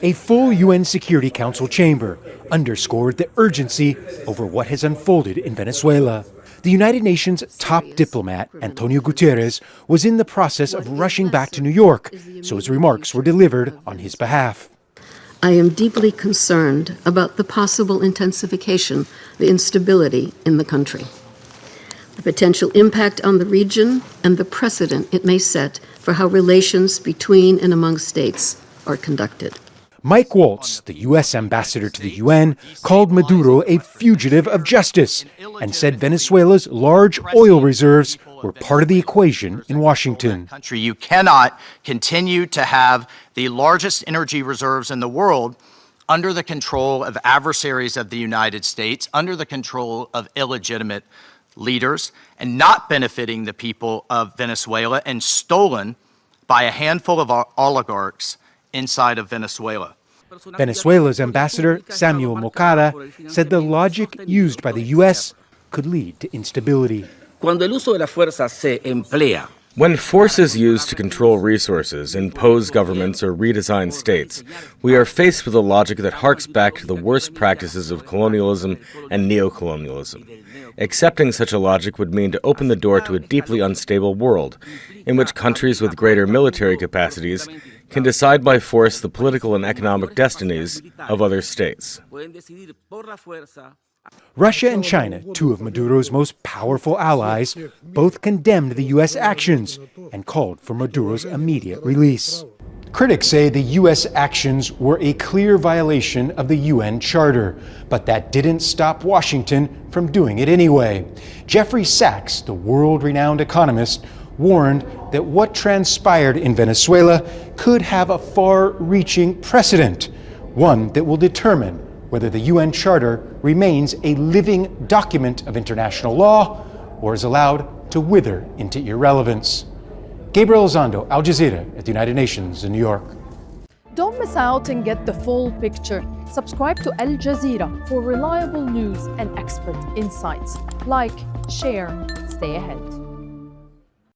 A full UN Security Council chamber underscored the urgency over what has unfolded in Venezuela. The United Nations' top diplomat, Antonio Guterres, was in the process of rushing back to New York, so his remarks were delivered on his behalf. I am deeply concerned about the possible intensification of the instability in the country, the potential impact on the region, and the precedent it may set for how relations between and among states are conducted. Mike Waltz, the U.S. ambassador to the UN, called Maduro a fugitive of justice and said Venezuela's large oil reserves were part of the equation in Washington. You cannot continue to have the largest energy reserves in the world under the control of adversaries of the United States, under the control of illegitimate leaders, and not benefiting the people of Venezuela, and stolen by a handful of oligarchs inside of Venezuela. Venezuela's ambassador, Samuel Moncada, said the logic used by the U.S. could lead to instability. When force is used to control resources, impose governments, or redesign states, we are faced with a logic that harks back to the worst practices of colonialism and neocolonialism. Accepting such a logic would mean to open the door to a deeply unstable world, in which countries with greater military capacities can decide by force the political and economic destinies of other states. Russia and China, two of Maduro's most powerful allies, both condemned the U.S. actions and called for Maduro's immediate release. Critics say the U.S. actions were a clear violation of the UN Charter, but that didn't stop Washington from doing it anyway. Jeffrey Sachs, the world-renowned economist, warned that what transpired in Venezuela could have a far-reaching precedent, one that will determine whether the UN Charter remains a living document of international law or is allowed to wither into irrelevance. Gabriel Elizondo, Al Jazeera at the United Nations in New York. Don't miss out and get the full picture. Subscribe to Al Jazeera for reliable news and expert insights. Like, share, stay ahead.